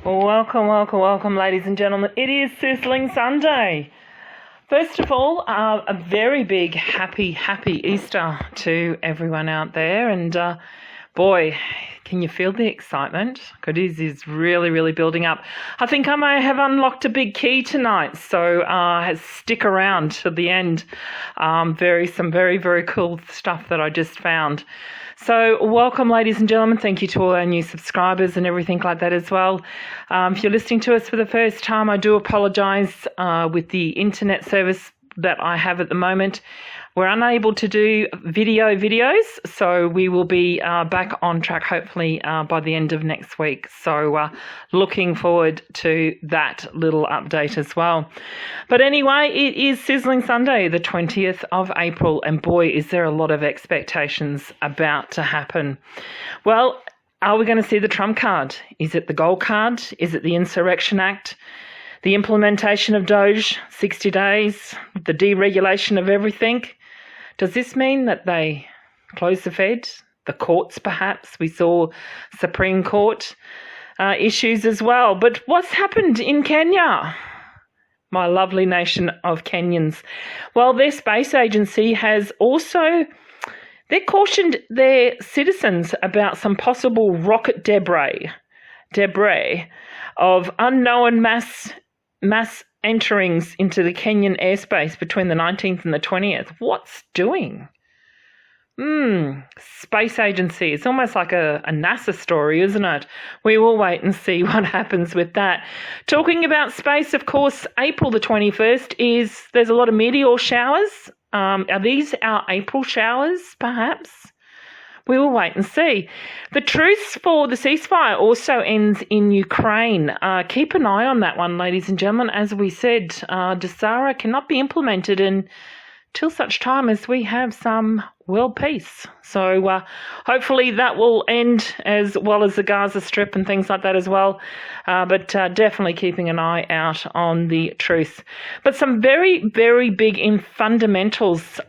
Welcome, ladies and gentlemen. It is Sizzling Sunday. First of all, a very big happy Easter to everyone out there. And boy, can you feel the excitement? It is really building up. I think I may have unlocked a big key tonight, so stick around to the end. Some very cool stuff that I just found. So welcome, ladies and gentlemen. Thank you to all our new subscribers and everything like that as well. If you're listening to us for the first time, I do apologise with the internet service that I have at the moment. We're unable to do videos, so we will be back on track hopefully by the end of next week. So looking forward to that little update as well. But anyway, it is Sizzling Sunday, the 20th of April, and boy, is there a lot of expectations about to happen. Well, are we going to see the Trump card? Is it the gold card? Is it the Insurrection Act? The implementation of Doge, 60 days, the deregulation of everything? Does this mean that they close the Fed, the courts perhaps? We saw Supreme Court issues as well. But what's happened in Kenya? My lovely nation of Kenyans. Well, their space agency has also, they cautioned their citizens about some possible rocket debris of unknown mass enterings into the Kenyan airspace between the 19th and the 20th. What's doing? Space agency. It's almost like a NASA story, isn't it? We will wait and see what happens with that. Talking about space, of course, April the 21st there's a lot of meteor showers. Are these our April showers, perhaps? We will wait and see. The truce for the ceasefire also ends in Ukraine. Keep an eye on that one, ladies and gentlemen. As we said, DSARA cannot be implemented until such time as we have some world peace. So hopefully that will end, as well as the Gaza Strip and things like that as well. But definitely keeping an eye out on the truce. But some very big in fundamentals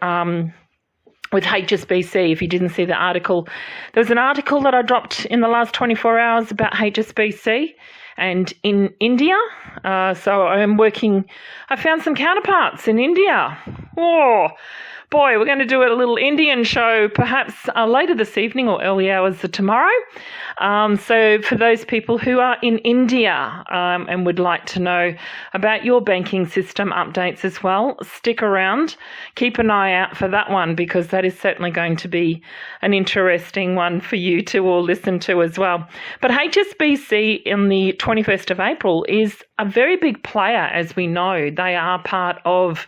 with HSBC. If you didn't see the article, there was an article that I dropped in the last 24 hours about HSBC and in India. So I found some counterparts in India. Oh, boy, we're going to do a little Indian show perhaps later this evening or early hours of tomorrow. So for those people who are in India and would like to know about your banking system updates as well, stick around. Keep an eye out for that one, because that is certainly going to be an interesting one for you to all listen to as well. But HSBC in the 21st of April is a very big player, as we know. They are part of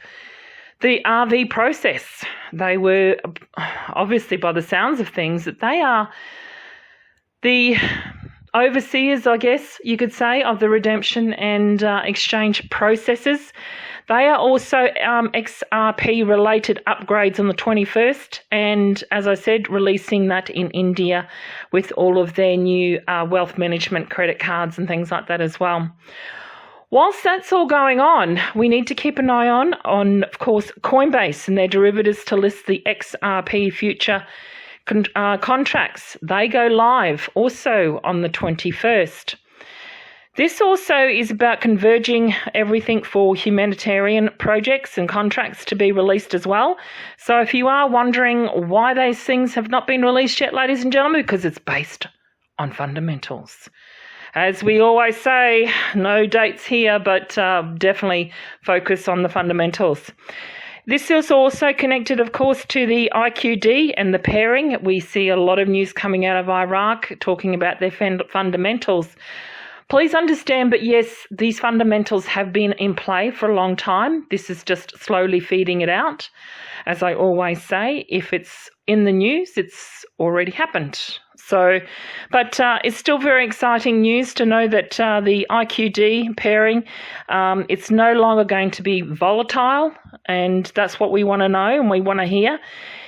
the RV process. They were, obviously by the sounds of things, that they are the overseers, I guess you could say, of the redemption and exchange processes. They are also XRP related upgrades on the 21st, and as I said, releasing that in India with all of their new wealth management credit cards and things like that as well. Whilst that's all going on, we need to keep an eye on, of course, COINBASE and their derivatives to list the XRP Future Contracts. They go live also on the 21st. This also is about converging everything for humanitarian projects and contracts to be released as well. So if you are wondering why those things have not been released yet, ladies and gentlemen, because it's based on fundamentals. As we always say, no dates here, but definitely focus on the fundamentals. This is also connected, of course, to the IQD and the pairing. We see a lot of news coming out of Iraq talking about their fundamentals. Please understand, but yes, these fundamentals have been in play for a long time. This is just slowly feeding it out. As I always say, if it's in the news, it's already happened. So, but it's still very exciting news to know that the IQD pairing, it's no longer going to be volatile, and that's what we want to know and we want to hear.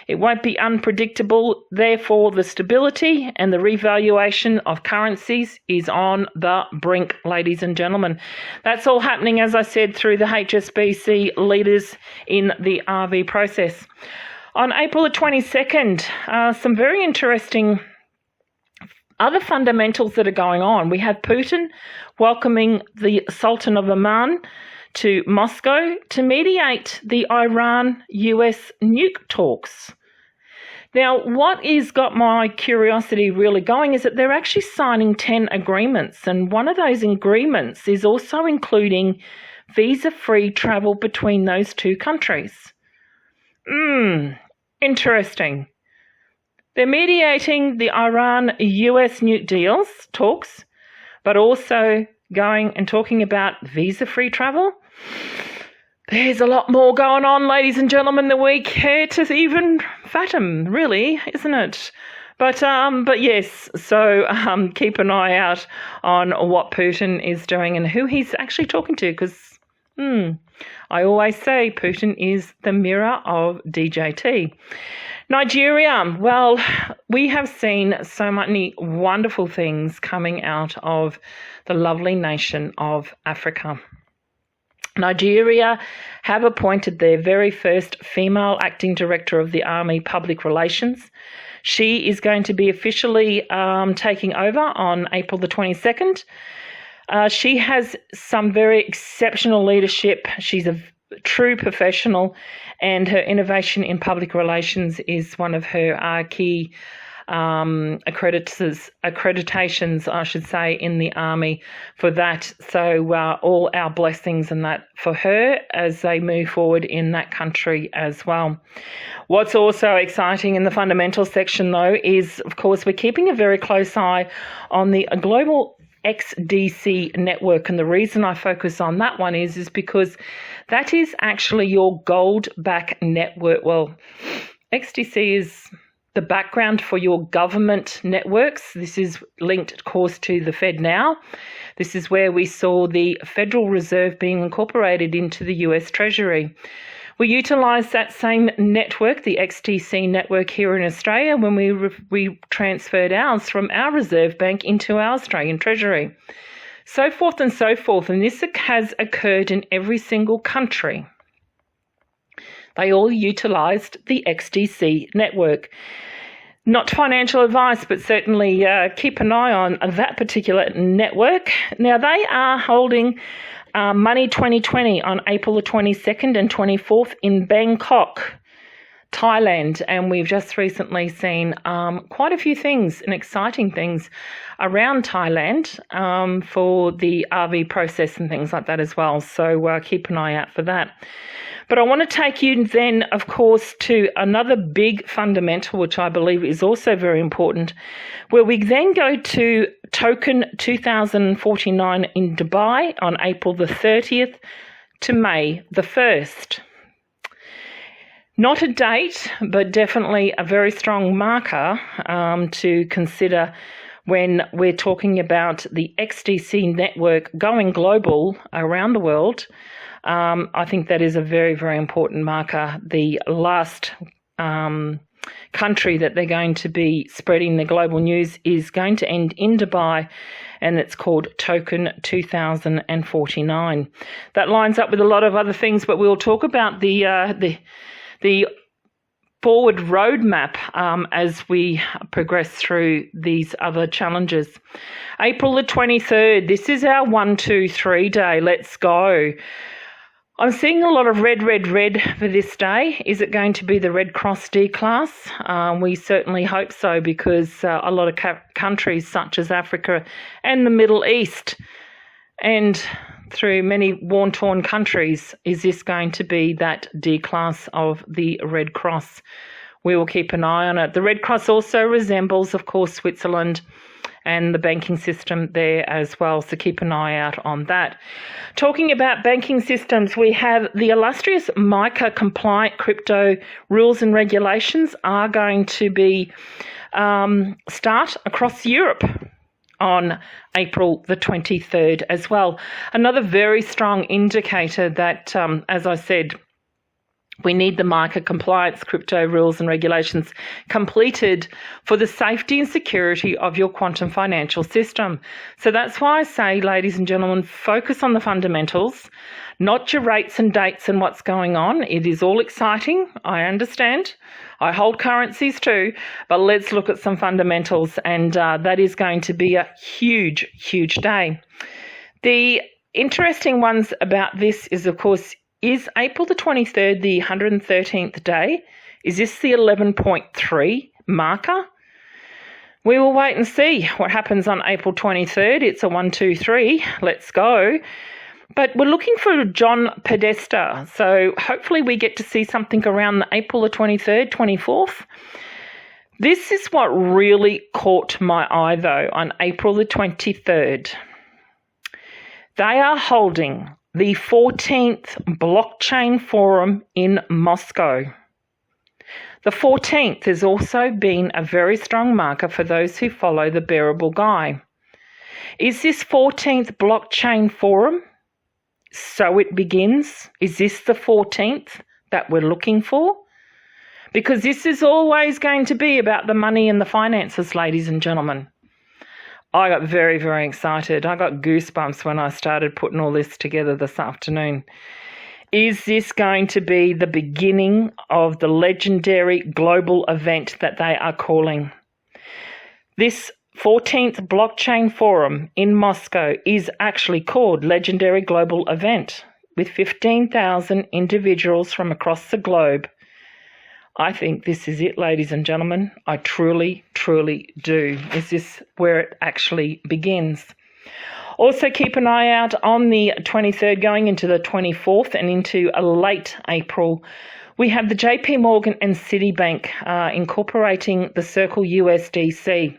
It won't be unpredictable. Therefore, the stability and the revaluation of currencies is on the brink, ladies and gentlemen. That's all happening, as I said, through the HSBC leaders in the RV process. On April the 22nd, some very interesting Other fundamentals that are going on. We have Putin welcoming the Sultan of Oman to Moscow to mediate the Iran-US nuke talks. Now, what has got my curiosity really going is that they're actually signing 10 agreements, and one of those agreements is also including visa-free travel between those two countries. Interesting. They're mediating the Iran-US nuke deals, talks, but also going and talking about visa-free travel. There's a lot more going on, ladies and gentlemen, than we care to even fathom, really, isn't it? But yes, so keep an eye out on what Putin is doing and who he's actually talking to, because I always say Putin is the mirror of DJT. Nigeria, well, we have seen so many wonderful things coming out of the lovely nation of Africa. Nigeria have appointed their very first female acting director of the Army Public Relations. She is going to be officially taking over on April the 22nd. She has some very exceptional leadership. She's a true professional, and her innovation in public relations is one of her key accreditations, I should say, in the Army for that. So all our blessings and that for her as they move forward in that country as well. What's also exciting in the fundamental section, though, is, of course, we're keeping a very close eye on the global XDC network, and the reason I focus on that one is because that is actually your gold-backed network. Well, XDC is the background for your government networks. This is linked, of course, to the Fed now. This is where we saw the Federal Reserve being incorporated into the US Treasury. We utilised that same network, the XDC network, here in Australia when we transferred ours from our Reserve Bank into our Australian Treasury. So forth and so forth, and this has occurred in every single country. They all utilised the XDC network. Not financial advice, but certainly keep an eye on that particular network. Now, they are holding Money 2020 on April the 22nd and 24th in Bangkok, Thailand, and we've just recently seen quite a few things and exciting things around Thailand for the RV process and things like that as well. So keep an eye out for that. But I want to take you then, of course, to another big fundamental, which I believe is also very important, where we then go to TOKEN2049 in Dubai on April the 30th to May the 1st. Not a date, but definitely a very strong marker to consider when we're talking about the XDC network going global around the world. I think that is a very, very important marker. The last country that they're going to be spreading the global news is going to end in Dubai, and it's called TOKEN2049. That lines up with a lot of other things, but we'll talk about the forward roadmap as we progress through these other challenges. April the 23rd, this is our 1, 2, 3 day. Let's go. I'm seeing a lot of red for this day. Is it going to be the Red Cross D class? We certainly hope so, because a lot of countries such as Africa and the Middle East and through many war-torn countries, is this going to be that D class of the Red Cross? We will keep an eye on it. The Red Cross also resembles, of course, Switzerland and the banking system there as well, so keep an eye out on that. Talking about banking systems, we have the illustrious MiCA Compliant crypto rules and regulations are going to be start across Europe on April the 23rd as well. Another very strong indicator that, as I said, We need the MiCA Compliance crypto rules and regulations completed for the safety and security of your quantum financial system. So that's why I say, ladies and gentlemen, focus on the fundamentals, not your rates and dates and what's going on. It is all exciting, I understand. I hold currencies too, but let's look at some fundamentals, and that is going to be a huge, huge day. The interesting ones about this is, of course, is April the 23rd the 113th day? Is this the 11.3 marker? We will wait and see what happens on April 23rd. It's a 1, 2, 3. Let's go. But we're looking for John Podesta. So hopefully we get to see something around the April the 23rd, 24th. This is what really caught my eye, though, on April the 23rd. They are holding the 14th Blockchain Forum in Moscow. The 14th has also been a very strong marker for those who follow the bearable guy. Is this 14th Blockchain Forum? So it begins. Is this the 14th that we're looking for? Because this is always going to be about the money and the finances, ladies and gentlemen. I got very, very excited. I got goosebumps when I started putting all this together this afternoon. Is this going to be the beginning of the legendary global event that they are calling? This 14th Blockchain Forum in Moscow is actually called Legendary Global Event, with 15,000 individuals from across the globe. I think this is it, ladies and gentlemen. I truly, truly do. Is this where it actually begins? Also keep an eye out on the 23rd going into the 24th and into a late April. We have the JP Morgan and Citibank incorporating the Circle USDC.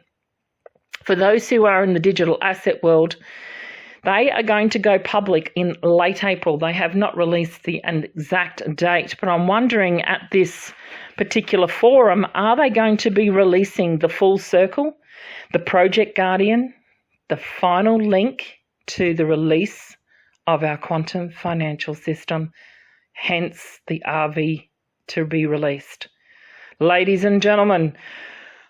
For those who are in the digital asset world, they are going to go public in late April. They have not released the exact date, but I'm wondering at this particular forum, are they going to be releasing the full circle, the Project Guardian, the final link to the release of our quantum financial system, hence the RV to be released? Ladies and gentlemen,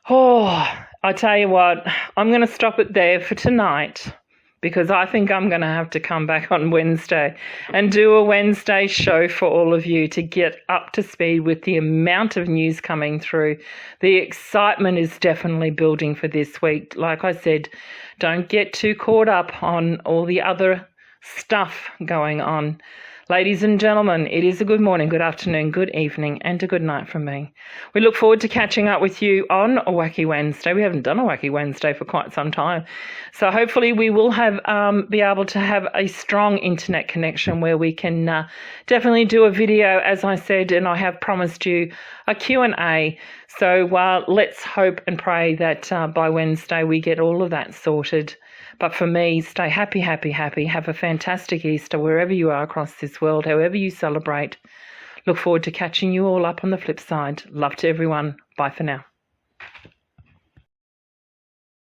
I tell you what, I'm going to stop it there for tonight, because I think I'm going to have to come back on Wednesday and do a Wednesday show for all of you to get up to speed with the amount of news coming through. The excitement is definitely building for this week. Like I said, don't get too caught up on all the other stuff going on. Ladies and gentlemen, it is a good morning, good afternoon, good evening, and a good night from me. We look forward to catching up with you on a Wacky Wednesday. We haven't done a Wacky Wednesday for quite some time. So hopefully we will have be able to have a strong internet connection where we can definitely do a video, as I said, and I have promised you a Q&A. So let's hope and pray that by Wednesday we get all of that sorted. But for me, stay happy, happy, happy. Have a fantastic Easter wherever you are across this world, however you celebrate. Look forward to catching you all up on the flip side. Love to everyone. Bye for now.